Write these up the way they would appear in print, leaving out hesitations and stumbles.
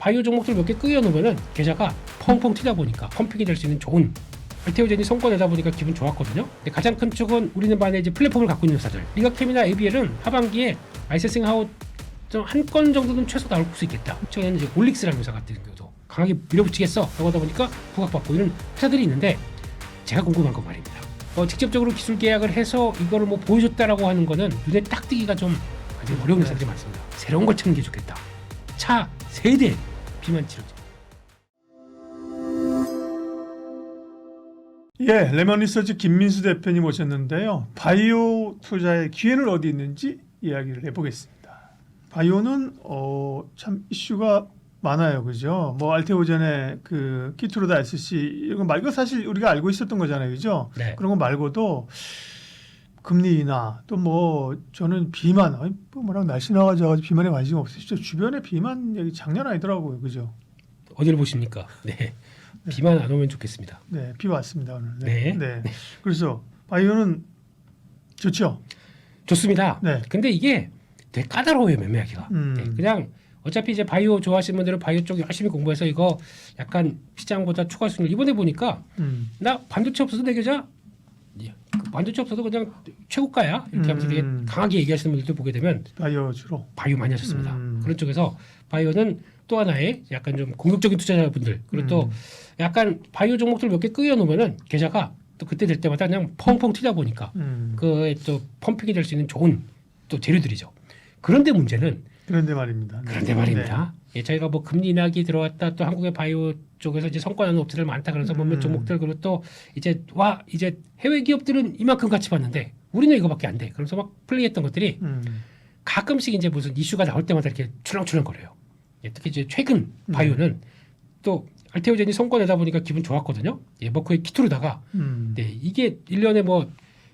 바이오 종목들 몇 개 끄여놓으면은 계좌가 펑펑 튀다 보니까 펌핑이 될 수 있는 좋은 알테오젠이 성과 내다 보니까 기분 좋았거든요. 근데 가장 큰 쪽은 우리는 반에 이제 플랫폼을 갖고 있는 회사들. 리가캠이나 ABL은 하반기에 라이센싱 하우 좀 한 건 정도는 최소 나올 수 있겠다. 최근에는 이제 올릭스라는 회사 같은 경우도 강하게 밀어붙이겠어 라고 하다 보니까 부각받고 이런 회사들이 있는데 제가 궁금한 건 말입니다. 직접적으로 기술 계약을 해서 이거를 뭐 보여줬다라고 하는 거는 눈에 딱 뜨기가 좀 아주 어려운 회사들이 많습니다. 새로운 걸 찾는 게 좋겠다. 차 세대 비만 치료제. 예, 레몬리서치 김민수 대표님 오셨는데요. 바이오 투자의 기회는 어디 있는지 이야기를 해보겠습니다. 바이오는 참 이슈가 많아요, 그죠? 뭐 알테오젠의 그 키투르다 SC 이거 말고 사실 우리가 알고 있었던 거잖아요, 그죠? 네. 그런 거 말고도 금리 인하 또 뭐 저는 비만 뭐랑 날씨 나가지고 비만에 관심 없어요. 진짜 주변에 비만 얘기 장난 아니더라고요, 그죠? 어디를 보십니까? 네. 비만 안 오면 좋겠습니다. 네, 비 왔습니다 오늘. 네. 네. 그래서 바이오는 좋죠. 좋습니다. 네. 근데 이게 되게 까다로워요, 매매하기가. 네, 그냥 어차피 이제 바이오 좋아하시는 분들은 바이오 쪽 열심히 공부해서 이거 약간 시장보다 추가 수익률 이번에 보니까 나 반도체 없어도 내 계좌 그 반도체 없어도 그냥 최고가야 이렇게 하면서 되게 강하게 얘기하시는 분들도 보게 되면 바이오 주로. 바이오 많이 하셨습니다. 그런 쪽에서 바이오는 또 하나의 약간 좀 공격적인 투자자분들 그리고 또 약간 바이오 종목들 몇 개 끄여놓으면은 계좌가 또 그때 될 때마다 그냥 펑펑 튀다 보니까 그에 또 펌핑이 될 수 있는 좋은 또 재료들이죠. 그런데 문제는 그런데 말입니다. 네. 그런데 말입니다. 예, 저희가 뭐 금리 인하기 들어왔다 또 한국의 바이오 쪽에서 이제 성과 나는 업체들 많다 그래서 몇몇 종목들 그리고 또 이제 이제 해외 기업들은 이만큼 가치 봤는데 우리는 이거밖에 안 돼. 그래서 막 플레이했던 것들이 가끔씩 이제 무슨 이슈가 나올 때마다 이렇게 출렁출렁거려요. 예, 특히 이제 최근 바이오는 또 알테오젠이 성과 내다 보니까 기분 좋았거든요. 예, 머크의 키투르다가 네, 이게 1년에 뭐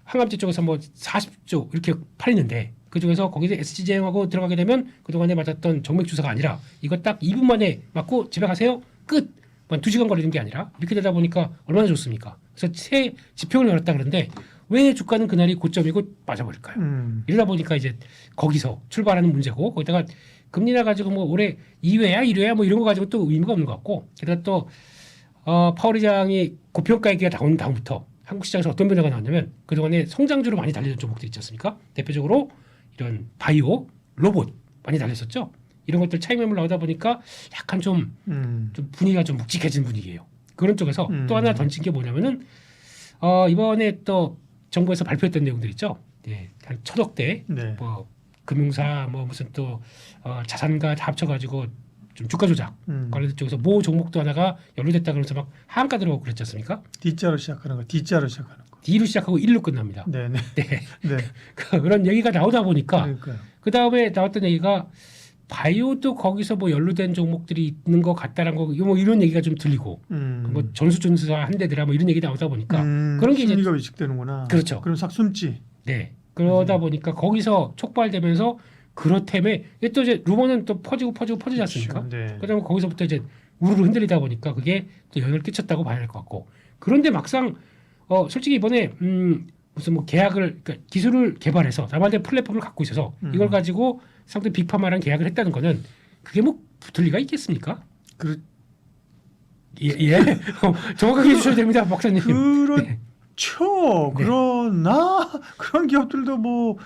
항암제 쪽에서 뭐 40조 이렇게 팔리는데 그중에서 거기서 SG 제형하고 들어가게 되면 그동안에 맞았던 정맥 주사가 아니라 이거 딱 2분 만에 맞고 집에 가세요. 끝. 한 2시간 걸리는 게 아니라 이렇게 되다 보니까 얼마나 좋습니까? 그래서 새 지평을 열었다 그러는데 왜 주가는 그날이 고점이고 빠져버릴까요? 이러다 보니까 이제 거기서 출발하는 문제고 거기다가 금리나 가지고 뭐 올해 2회야 1회야 뭐 이런 거 가지고 또 의미가 없는 것 같고 게다가 또 파월 의장이 고평가 얘기가 나온 다음부터 한국 시장에서 어떤 변화가 나왔냐면 그동안에 성장주로 많이 달리던 종목들 있지 않습니까? 대표적으로 이런 바이오, 로봇 많이 달렸었죠. 이런 것들 차익 매물 나오다 보니까 약간 좀 분위기가 좀 묵직해진 분위기예요. 그런 쪽에서 또 하나 던진 게 뭐냐면은 이번에 또 정부에서 발표했던 내용들 있죠. 네, 한 1,000억대 네. 뭐 금융사 뭐 무슨 또 자산가 다 합쳐가지고 좀 주가 조작 관련된 쪽에서 모 종목도 하나가 연루됐다 그러면서 막 하한가 들어가고 그랬지 않습니까? D자로 시작하는 거, D자로 시작하는 거. D로 시작하고 1로 끝납니다. 네네. 네. 네. 그런 얘기가 나오다 보니까 그러니까요. 그 다음에 나왔던 얘기가 바이오도 거기서 뭐 연루된 종목들이 있는 것 같다라는 거, 뭐 이런 얘기가 좀 들리고, 뭐 전수준사 한 대들아 뭐 이런 얘기 나오다 보니까 그런 게 이제 심리가 위축되는구나. 그렇죠. 그럼 싹 숨지. 네 그러다 보니까 거기서 촉발되면서 그렇다며 이게 또 이제 루머는 또 퍼지지 않습니까? 그렇죠. 네. 그다음에 거기서부터 이제 우르르 흔들리다 보니까 그게 또 영향을 끼쳤다고 봐야 할 것 같고, 그런데 막상 솔직히 이번에 무슨 뭐 계약을 그러니까 기술을 개발해서 나만의 플랫폼을 갖고 있어서 이걸 가지고 상대 빅파마랑 계약을 했다는 거는 그게 뭐 붙을 리가 있겠습니까? 예. 정확하게 해주셔야 됩니다, 박사님. 그렇죠. 네. 그러나 그런 기업들도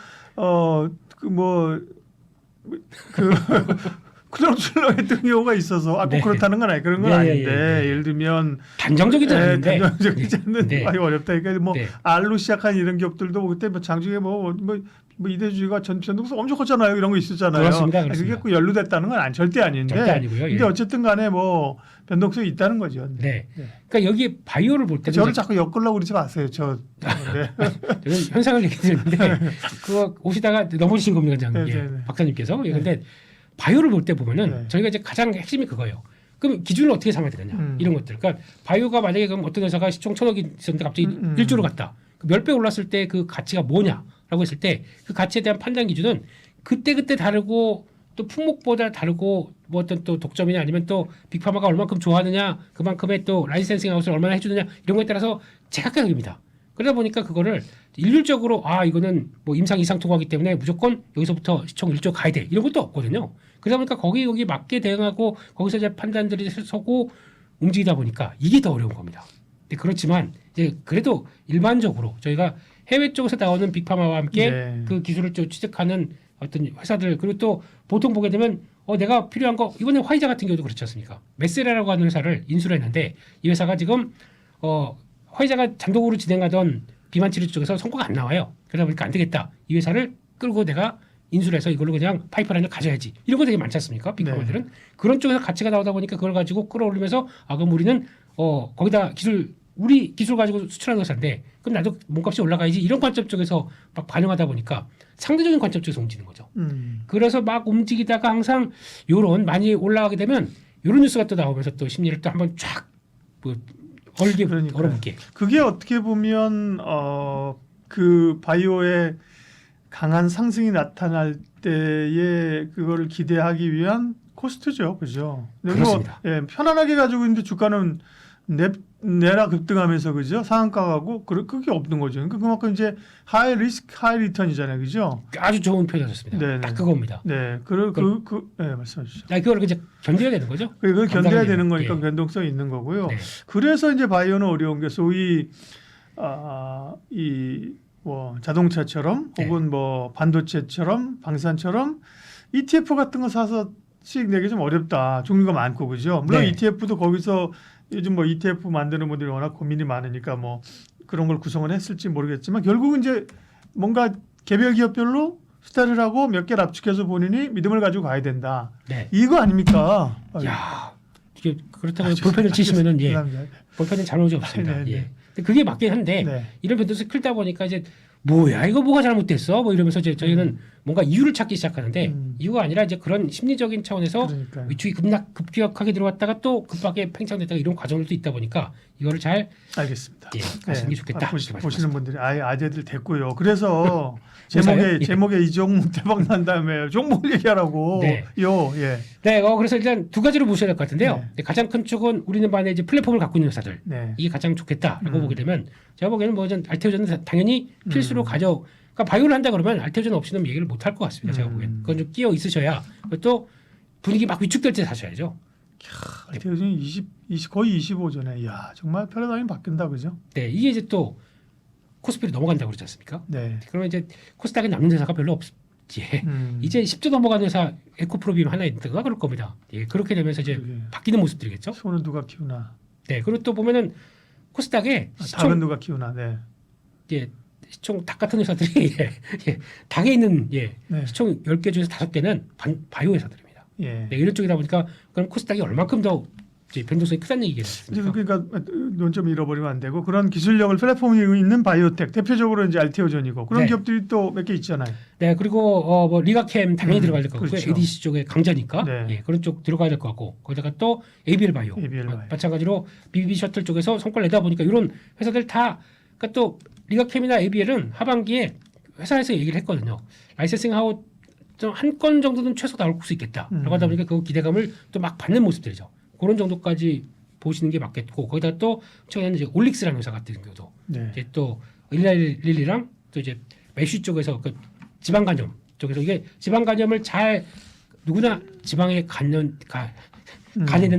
출렁출렁했던 경우가 있어서 꼭 네. 그렇다는 건 아니 그런 건 네, 아닌데 네. 예를 들면 단정적이지 않은데 단정적이지 않는 네. 아주 어렵다. 그러니까 뭐 네. R로 시작한 이런 기업들도 뭐 그때 뭐 장중에 뭐 이대주의가 전동서 엄청 컸잖아요. 이런 거 있었잖아요. 그렇습니다. 그게 꼭 연루됐다는 건 절대 아닌데. 절대 아니고요. 근데 예. 어쨌든 간에 뭐 변동성이 있다는 거죠. 네. 그러니까 여기 바이오를 볼 때는 저를 자꾸 엮으려고 그러지 마세요. 저는 저는 현상을 얘기드렸는데 그거 오시다가 넘어지신 겁니다, 장님. 네, 예, 네, 네. 박사님께서. 그런데 바이오를 볼 때 보면은 네. 저희가 이제 가장 핵심이 그거예요. 그럼 기준을 어떻게 삼아야 되느냐 이런 것들. 그러니까 바이오가 만약에 그럼 어떤 회사가 시총 1,000억이 있었는데 갑자기 1조로 갔다. 몇 배 올랐을 때 그 가치가 뭐냐라고 했을 때 그 가치에 대한 판단 기준은 그때 다르고 또 품목보다 다르고 뭐 어떤 또 독점이냐 아니면 또 빅파마가 얼만큼 좋아하느냐 그만큼의 또 라이센싱 하우스를 얼마나 해주느냐 이런 거에 따라서 제각각입니다. 그러다 보니까 그거를 일률적으로 이거는 뭐 임상 이상 통과하기 때문에 무조건 여기서부터 시총 1조 가야 돼 이런 것도 없거든요. 그러다 보니까 거기 맞게 대응하고 거기서 이제 판단들이 서고 움직이다 보니까 이게 더 어려운 겁니다. 근데 그렇지만 이제 그래도 일반적으로 저희가 해외 쪽에서 나오는 빅파마와 함께 네. 그 기술을 좀 취득하는 어떤 회사들 그리고 또 보통 보게 되면 내가 필요한 거 이번에 화이자 같은 경우도 그렇지 않습니까? 메세라라고 하는 회사를 인수를 했는데 이 회사가 지금 화이자가 단독으로 진행하던 비만 치료 쪽에서 성과가 안 나와요. 그러다 보니까 안 되겠다. 이 회사를 끌고 내가 인수를 해서 이걸로 그냥 파이프라인을 가져야지. 이런 거 되게 많지 않습니까? 빅파마들은. 네. 그런 쪽에서 가치가 나오다 보니까 그걸 가지고 끌어올리면서 그럼 우리는 거기다 우리 기술 가지고 수출하는 회사인데 그럼 나도 몸값이 올라가야지 이런 관점 쪽에서 막 반영하다 보니까 상대적인 관점 쪽에서 움직이는 거죠. 그래서 막 움직이다가 항상 요런 많이 올라가게 되면 요런 뉴스가 또 나오면서 또 심리를 또 한번 쫙 그러니까요. 얼어붙게. 그게 어떻게 보면 그 바이오의 강한 상승이 나타날 때에 그거를 기대하기 위한 코스트죠, 그죠? 근데 그렇습니다. 편안하게 가지고 있는데 주가는 내라 급등하면서 그죠? 상한가가고 그게 없는 거죠. 그러니까 그만큼 이제 하이 리스크 하이 리턴이잖아요, 그죠? 아주 좋은 표현하셨습니다. 네네. 딱 그겁니다. 네, 말씀해 주시죠. 그걸 이제 견뎌야 되는 거죠. 그걸 견뎌야 감당해야 되는 거니까 예. 변동성이 있는 거고요. 네. 그래서 이제 바이오는 어려운 게 소위 자동차처럼 네. 혹은 뭐 반도체처럼 방산처럼 ETF 같은 거 사서 수익 내기 좀 어렵다. 종류가 많고 그죠. 물론 네. ETF도 거기서 요즘 뭐 ETF 만드는 분들이 워낙 고민이 많으니까 뭐 그런 걸 구성을 했을지 모르겠지만 결국은 이제 뭔가 개별 기업별로 스타를 하고 몇 개를 압축해서 본인이 믿음을 가지고 가야 된다. 네. 이거 아닙니까? 야, 이게 그렇다고 볼펜을 치시면은 예. 감사합니다. 볼펜은 잘못이 없습니다. 네, 네. 예. 근데 그게 맞긴 한데 네. 이런 변동성이 크다 보니까 이제 뭐야 이거 뭐가 잘못됐어? 뭐 이러면서 이제 저희는 뭔가 이유를 찾기 시작하는데 이유가 아니라 이제 그런 심리적인 차원에서 그러니까요. 위축이 급격하게 들어왔다가 또 급하게 팽창됐다가 이런 과정들도 있다 보니까 이거를 잘 알겠습니다. 가시는 게 좋겠다. 보시는 분들이 아재들 됐고요. 그래서 회사요? 제목에 이 종목 대박 난 다음에 종목 얘기하라고. 네. 예. 네, 그래서 일단 두 가지로 보셔야 될 것 같은데요. 네. 네, 가장 큰 쪽은 우리는 반에 이제 플랫폼을 갖고 있는 회사들 네. 이게 가장 좋겠다라고 보게 되면 제가 보기에는 뭐 알테오전은 당연히 필수로 그러니까 바이오를 한다 그러면 알테오전 없이는 얘기를 못 할 것 같습니다. 제가 보기에는 그건 좀 끼어 있으셔야 또 분위기 막 위축될 때 사셔야죠. 알테오전이 20 거의 25전에 야 정말 패러다임이 바뀐다 그죠? 네, 이게 이제 또 코스피로 넘어간다고 그러지 않습니까? 네. 그러면 이제 코스닥에 남는 회사가 별로 없지. 이제 10조 넘어가는 회사 에코프로비움 하나 있다가 그럴 겁니다. 예, 그렇게 되면서 이제 그러게. 바뀌는 모습들이겠죠. 손은 누가 키우나? 네, 그리고 또 보면은 코스닥에 닭은 누가 키우나? 네. 예, 시총 닭 같은 회사들이 닭에 있는 네. 시총 10개 중에서 5개는 바이오 회사들입니다. 예. 네, 이런 쪽이다 보니까 그럼 코스닥이 얼만큼 더 이제 변동성이 크다는 얘기겠습니까? 그러니까 논점 잃어버리면 안 되고 그런 기술력을 플랫폼이 있는 바이오텍 대표적으로 이제 알테오전이고 그런 네. 기업들이 또 몇 개 있잖아요. 네, 그리고 뭐 리가캠 당연히 들어가야 될 것 같고요. 그렇죠. ADC 쪽에 강자니까 네. 예, 그런 쪽 들어가야 될 것 같고 거기다가 또 ABL 바이오 마찬가지로 BBB 셔틀 쪽에서 성과를 내다 보니까 이런 회사들 다 그러니까 또 리가캠이나 ABL은 하반기에 회사에서 얘기를 했거든요. 라이센싱 하고 좀 한 건 정도는 최소 나올 수 있겠다라고 하다 보니까 그 기대감을 또 막 받는 모습들이죠. 그런 정도까지 보시는 게 맞겠고 거기다 또 최근에는 이제 올릭스라는 회사 같은 경우도 네. 이제 또 일라릴리랑 또 이제 메쉬 쪽에서 그 지방 간염 쪽에서 이게 지방 간염을 잘 누구나 지방에 간에는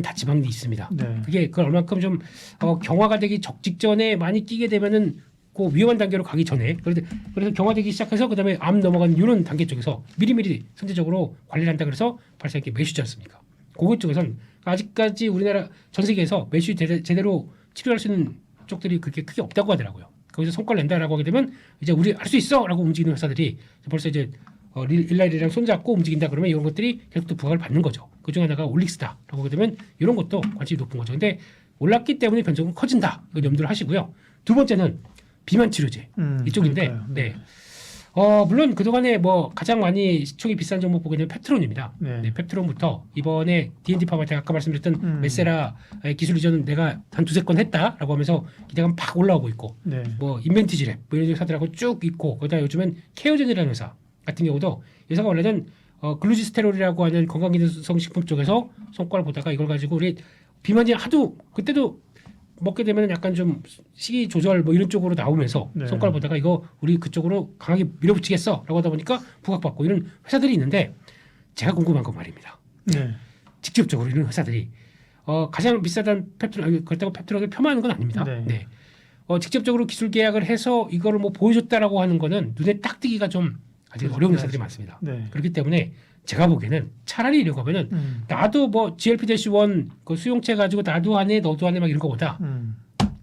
다 지방이 있습니다. 네. 그게 그걸 얼만큼 좀 경화가 되기 직전에 많이 끼게 되면은 그 위험한 단계로 가기 전에 그래서 경화되기 시작해서 그다음에 암 넘어가는 이런 단계 쪽에서 미리미리 선제적으로 관리를 한다 그래서 발생한 게 메쉬지 않습니까? 그것 쪽에선 아직까지 우리나라 전 세계에서 메쉬 제대로 치료할 수 있는 쪽들이 그렇게 크게 없다고 하더라고요. 거기서 성과를 낸다라고 하게 되면 이제 우리 할 수 있어라고 움직이는 회사들이 벌써 이제 일라일이랑 손잡고 움직인다 그러면 이런 것들이 계속 또 부각을 받는 거죠. 그 중에 하나가 올릭스다라고 하게 되면 이런 것도 관심이 높은 거죠. 근데 올랐기 때문에 변동은 커진다. 이거 염두를 하시고요. 두 번째는 비만 치료제 이쪽인데, 그러니까요. 네. 물론 그동안에 뭐 가장 많이 시총이 비싼 종목 보게 되면 펩트론입니다. 네. 네, 펩트론부터 이번에 D&D 파마 제가 아까 말씀드렸던 메세라 기술 이전은 내가 한 두세 건 했다라고 하면서 기대감 팍 올라오고 있고 네. 뭐 인벤티지랩 뭐 이런 회사들하고 쭉 있고 거기다 요즘엔 케어젠이라는 회사 같은 경우도 이 회사가 원래는 글루지스테롤이라고 하는 건강기능성 식품 쪽에서 성과를 보다가 이걸 가지고 우리 비만이 하도 그때도 먹게 되면 약간 좀 식이 조절 뭐 이런 쪽으로 나오면서 네. 성과를 보다가 이거 우리 그쪽으로 강하게 밀어붙이겠어라고 하다 보니까 부각받고 이런 회사들이 있는데 제가 궁금한 건 말입니다. 네. 직접적으로 이런 회사들이 가장 비싸단 펩토 그렇다고 펩토락을 폄하하는 건 아닙니다. 네. 네. 직접적으로 기술 계약을 해서 이거를 뭐 보여줬다라고 하는 거는 눈에 딱 띄기가 좀 아직 어려운 회사들이 많습니다. 네. 그렇기 때문에 제가 보기에는 차라리 이런 거면은 나도 뭐 GLP-1 그 수용체 가지고 나도 하네 너도 하네 막 이런 거보다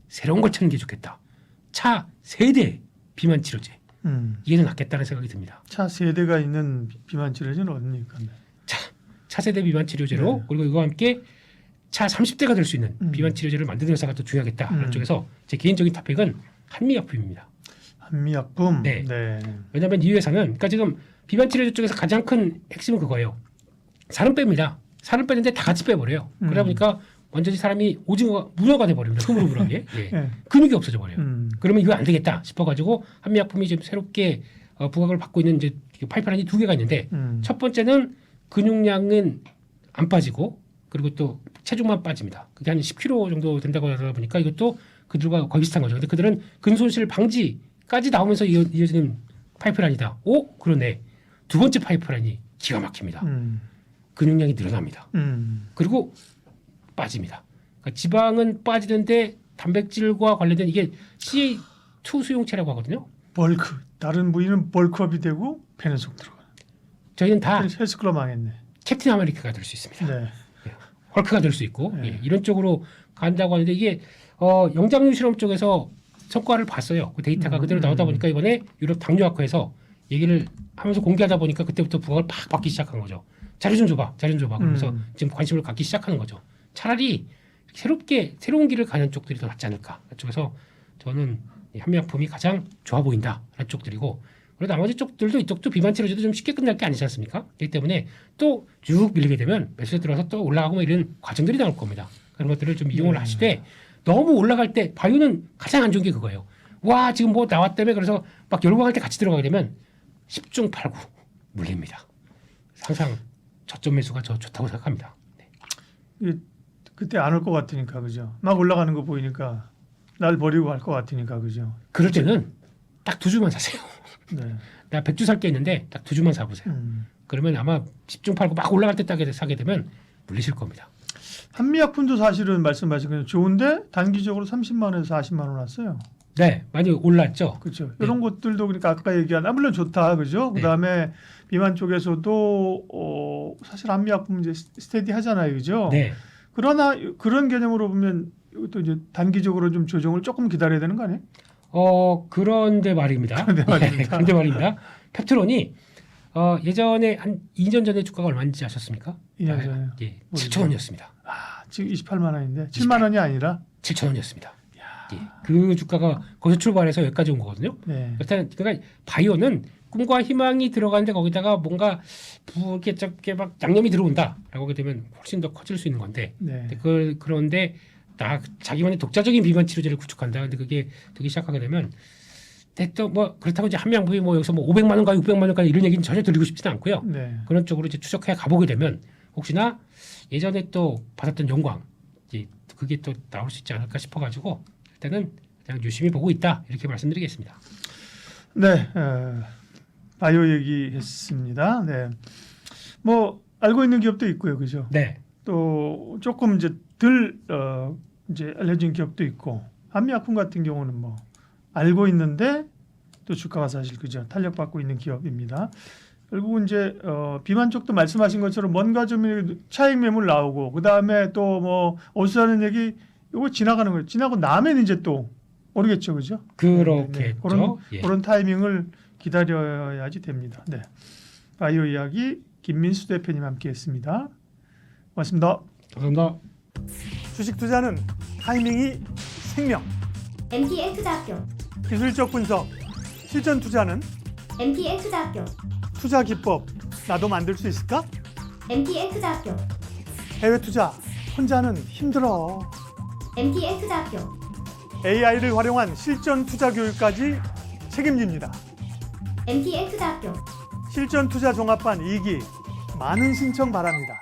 새로운 걸 찾는 게 좋겠다. 차 세대 비만 치료제 이게 더 낫겠다는 생각이 듭니다. 차 세대가 있는 비만 치료제는 어딥니까? 네. 차세대 비만 치료제로 네. 그리고 이와 함께 차 30대가 될 수 있는 비만 치료제를 만드는 회사가 더 중요하겠다. 그런 쪽에서 제 개인적인 탑픽은 한미약품입니다. 한미약품. 네. 네. 왜냐하면 이 회사는 그러니까 지금 비만 치료제 쪽에서 가장 큰 핵심은 그거예요. 살은 뺍니다. 살을 빼는데 다 같이 빼버려요. 그러다 보니까 완전히 사람이 오징어가 문어가 돼버립니다. 흐물흐물하게. 예. 네. 근육이 없어져 버려요. 그러면 이거 안 되겠다 싶어가지고 한미약품이 지금 새롭게 부각을 받고 있는 이제 파이프라인이 2개가 있는데 첫 번째는 근육량은 안 빠지고 그리고 또 체중만 빠집니다. 그게 한 10kg 정도 된다고 하다 보니까 이것도 그들과 거의 비슷한 거죠. 근데 그들은 근손실 방지까지 나오면서 이어지는 파이프라인이다. 오, 그러네. 두 번째 파이프라인이 기가 막힙니다. 근육량이 늘어납니다. 그리고 빠집니다. 그러니까 지방은 빠지는데 단백질과 관련된 이게 CA2 수용체라고 하거든요. 벌크. 다른 부위는 벌크업이 되고 배는 속 들어가. 저희는 다 헬스클럽 망했네. 캡틴 아메리카가 될 수 있습니다. 네. 헐크가 될 수 있고 네. 예, 이런 쪽으로 간다고 하는데 이게 영장류 실험 쪽에서 성과를 봤어요. 그 데이터가 그대로 나오다 보니까 이번에 유럽 당뇨학회에서 얘기를 하면서 공개하다 보니까 그때부터 부각을 팍 받기 시작한 거죠. 자료 좀 줘봐. 그러면서 지금 관심을 갖기 시작하는 거죠. 차라리 새로운 길을 가는 쪽들이 더 낫지 않을까. 그쪽에서 저는 이 한미약품이 가장 좋아 보인다라는 쪽들이고 그리고 나머지 쪽들도 이쪽도 비만 치료제도 좀 쉽게 끝날 게 아니지 않습니까? 그렇기 때문에 또 쭉 밀리게 되면 매수에 들어서 또 올라가고 뭐 이런 과정들이 나올 겁니다. 그런 것들을 좀 이용을 하시되 너무 올라갈 때 바이오는 가장 안 좋은 게 그거예요. 와 지금 뭐 나왔다며 그래서 막 열광할 때 같이 들어가게 되면 10중 8구 물립니다. 항상 저점 매수가 저 좋다고 생각합니다. 네. 그때 안 올 것 같으니까 그죠. 막 올라가는 거 보이니까 날 버리고 갈 것 같으니까 그죠. 그럴 때는 딱 2주만 사세요. 네. 내가 100주 살 게 있는데 딱 2주만 사보세요. 그러면 아마 10중 8구 막 올라갈 때 따게 사게 되면 물리실 겁니다. 한미약품도 사실은 말씀하신 거 좋은데 단기적으로 30만 원에서 40만 원 왔어요. 네, 많이 올랐죠. 그렇죠. 네. 이런 것들도 그러니까 아까 얘기한 물론 좋다 그죠. 네. 그다음에 비만 쪽에서도 사실 한미약품 이제 스테디 하잖아요, 그죠. 네, 그러나 그런 개념으로 보면 이것도 이제 단기적으로 좀 조정을 조금 기다려야 되는 거 아니에요? 그런데 말입니다. 그런데 말입니다. 네, 그런데 말입니다. 펩트론이 예전에 한 2년 전에 주가가 얼마인지 아셨습니까? 2년 전에. 예, 7천 원이었습니다. 지금 28만 원인데 7만 원이 아니라 7천 원이었습니다. 예, 그 주가가 거기서 출발해서 여기까지 온 거거든요. 네. 일단 그러니까 바이오는 꿈과 희망이 들어가는데 거기다가 뭔가 이렇게 막 양념이 들어온다라고 하게 되면 훨씬 더 커질 수 있는 건데 네. 그런데 자기만의 독자적인 비만 치료제를 구축한다. 근데 그게 되기 시작하게 되면 또 뭐 그렇다고 이제 한명부이 뭐 여기서 뭐 500만 원가 600만 원가 이런 얘기는 전혀 들리고 싶지는 않고요. 네. 그런 쪽으로 이제 추적해 가보게 되면 혹시나 예전에 또 받았던 영광 이제 그게 또 나올 수 있지 않을까 싶어가지고 일단은 그냥 유심히 보고 있다 이렇게 말씀드리겠습니다. 네, 바이오 얘기했습니다. 네, 뭐 알고 있는 기업도 있고요, 그죠? 네, 또 조금 이제 덜 이제 알려진 기업도 있고 한미약품 같은 경우는 뭐 알고 있는데 또 주가가 사실 그죠 탄력받고 있는 기업입니다. 결국은 이제 비만 쪽도 말씀하신 것처럼 뭔가 좀 차익 매물 나오고 그 다음에 또 뭐 어수선한 얘기 이거 지나가는 거예요. 지나고 나면 이제 또 모르겠죠, 그죠? 그렇겠죠. 그런 예. 그런 타이밍을 기다려야지 됩니다. 네, 바이오 이야기 김민수 대표님 함께했습니다. 고맙습니다. 감사합니다. 주식 투자는 타이밍이 생명. MTN 투자학교, 기술적 분석, 실전 투자는 MTN 투자학교, 투자 기법 나도 만들 수 있을까? MTN 투자학교, 해외 투자 혼자는 힘들어. MTN 투자학교. AI를 활용한 실전 투자 교육까지 책임집니다. MTN 투자학교. 실전 투자 종합반 2기 많은 신청 바랍니다.